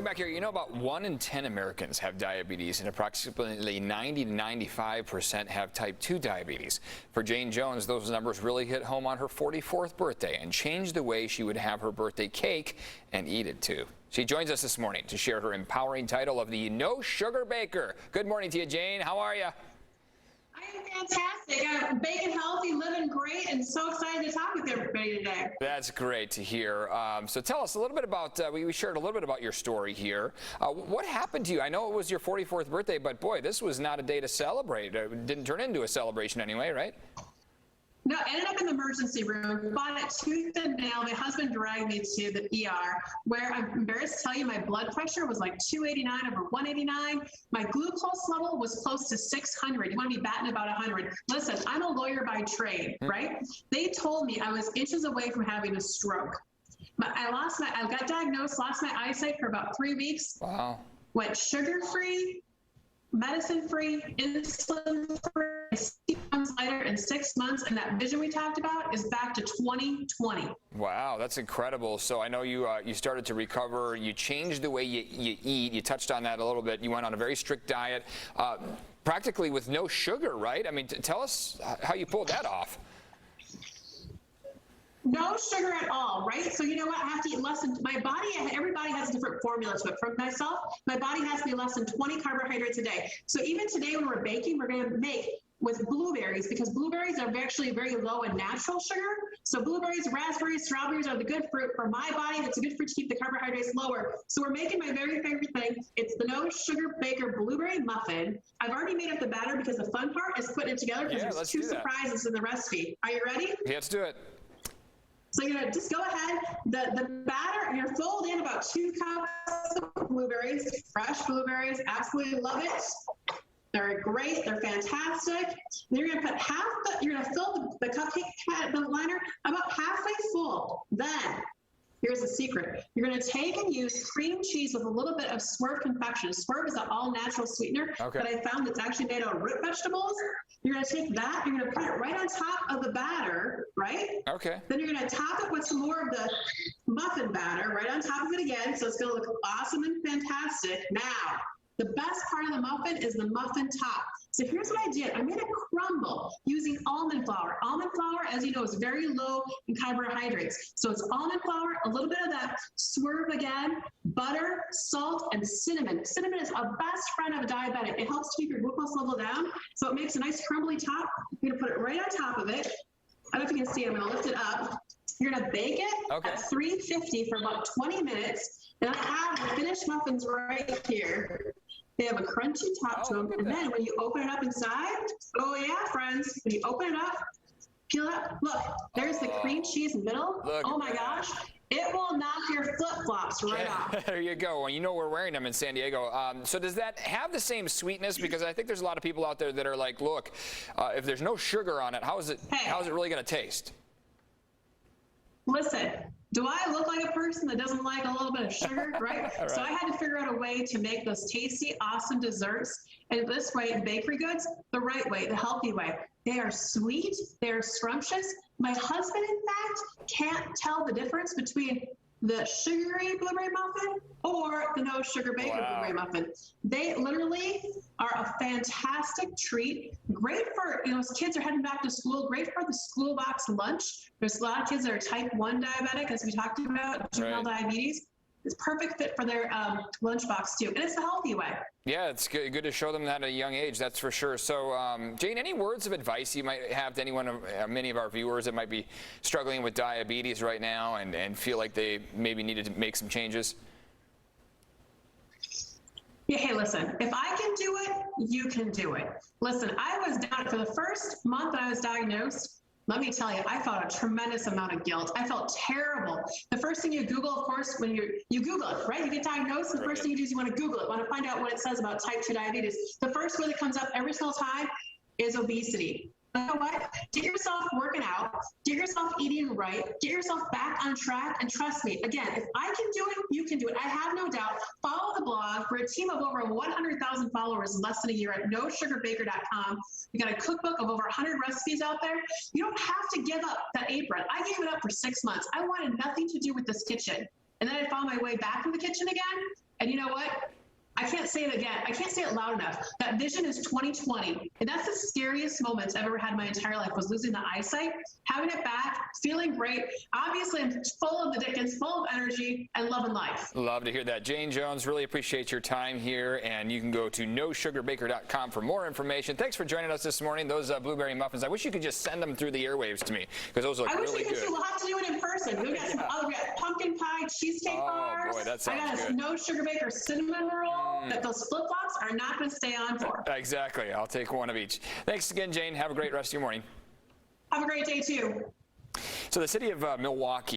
back here, you know, about 1 in 10 Americans have diabetes, and approximately 90 to 95% have type 2 diabetes. For Jayne Jones, those numbers really hit home on her 44th birthday and changed the way she would have her birthday cake and eat it too. She joins us this morning to share her empowering title of the No Sugar Baker. Good morning to you, Jayne. How are you? I am fantastic. I'm baking healthy, living great, and so excited to talk with everybody today. That's great to hear. So tell us a little bit about, we shared a little bit about your story here. What happened to you? I know it was your 44th birthday, but boy, this was not a day to celebrate. It didn't turn into a celebration anyway, right? No, I ended up in the emergency room, fought it tooth and nail. My husband dragged me to the ER, where I'm embarrassed to tell you my blood pressure was like 289 over 189. My glucose level was close to 600. You want to be batting about 100. Listen, I'm a lawyer by trade, right? They told me I was inches away from having a stroke. I got diagnosed, lost my eyesight for about 3 weeks. Wow. Went sugar-free, medicine-free, insulin-free, 6 months later in 6 months, and that vision we talked about is back to 2020. Wow, that's incredible. So I know you started to recover. You changed the way you eat. You touched on that a little bit. You went on a very strict diet, practically with no sugar, right? I mean, tell us how you pulled that off. No sugar at all, right? So you know what? I have to eat less than, my body, everybody has a different formula to it. For myself, my body has to be less than 20 carbohydrates a day. So even today when we're baking, we're going to make with blueberries, because blueberries are actually very low in natural sugar. So blueberries, raspberries, strawberries are the good fruit for my body. It's a good fruit to keep the carbohydrates lower. So we're making my very favorite thing. It's the No Sugar Baker Blueberry Muffin. I've already made up the batter because the fun part is putting it together, because there's 2 surprises in the recipe. Are you ready? Yeah, let's do it. So you're gonna just go ahead, the batter, you're gonna fold in about 2 cups of blueberries, fresh blueberries, absolutely love it. They're great, they're fantastic. Then you're gonna put you're gonna fill the cupcake liner about halfway full. Then, here's the secret. You're gonna take and use cream cheese with a little bit of Swerve confection. Swerve is an all-natural sweetener that I found that's actually made out of root vegetables. You're gonna take that, you're gonna put it right on top of the batter, right? Okay. Then you're gonna top it with some more of the muffin batter right on top of it again, so it's gonna look awesome and fantastic. Now, the best part of the muffin is the muffin top. So here's what I did. I made a crumble using almond flour. Almond flour, as you know, is very low in carbohydrates. So it's almond flour, a little bit of that Swerve again, butter, salt, and cinnamon. Cinnamon is a best friend of a diabetic. It helps keep your glucose level down, so it makes a nice crumbly top. You're gonna put it right on top of it. I don't know if you can see it. I'm gonna lift it up. You're gonna bake it at 350 for about 20 minutes. And I have the finished muffins right here. They have a crunchy top to them, and then when you open it up inside, oh yeah, friends, when you open it up, peel it up, look, there's the cream cheese middle. Oh my gosh, it will knock your flip-flops right off. There you go. Well, you know we're wearing them in San Diego. So does that have the same sweetness? Because I think there's a lot of people out there that are like, look, if there's no sugar on it, how is it really going to taste? Listen, do I look like a person that doesn't like a little bit of sugar, right? Right. So I had to figure out a way to make those tasty, awesome desserts. And this way, the bakery goods, the right way, the healthy way. They are sweet, they're scrumptious. My husband, in fact, can't tell the difference between the sugary blueberry muffin or the No Sugar Baker blueberry muffin. They literally are a fantastic treat. Great for, you know, as kids are heading back to school, great for the school box lunch. There's a lot of kids that are type 1 diabetic, as we talked about, juvenile diabetes. It's perfect fit for their lunchbox too, and it's a healthy way. Yeah, it's good to show them that at a young age, that's for sure. So, Jayne, any words of advice you might have to anyone, many of our viewers that might be struggling with diabetes right now and feel like they maybe needed to make some changes? Yeah, hey, listen, if I can do it, you can do it. Listen, I was down for the first month that I was diagnosed. Let me tell you, I felt a tremendous amount of guilt. I felt terrible. The first thing you Google, of course, when you Google it, right? You get diagnosed, and the first thing you do is you want to Google it, want to find out what it says about type 2 diabetes. The first word that comes up every single time is obesity. You know what? Get yourself working out, get yourself eating right, get yourself back on track, and trust me, again, if I can do it, you can do it. I have no doubt. Follow the blog. We're a team of over 100,000 followers in less than a year at nosugarbaker.com. We got a cookbook of over 100 recipes out there. You don't have to give up that apron. I gave it up for 6 months. I wanted nothing to do with this kitchen. And then I found my way back in the kitchen again. And you know what? I can't say it again. I can't say it loud enough. That vision is 20/20. And that's the scariest moments I've ever had in my entire life, was losing the eyesight, having it back, feeling great. Obviously, I'm full of the Dickens, full of energy, and loving life. Love to hear that. Jayne Jones, really appreciate your time here. And you can go to nosugarbaker.com for more information. Thanks for joining us this morning. Those blueberry muffins, I wish you could just send them through the airwaves to me, because those look really good. We'll have to do it in person. We got some other, we got pumpkin pie, cheesecake bars. Boy, that sounds I got good. a No Sugar Baker cinnamon roll that those flip-flops are not going to stay on for. Exactly. I'll take one of each. Thanks again, Jayne. Have a great rest of your morning. Have a great day, too. So the city of Milwaukee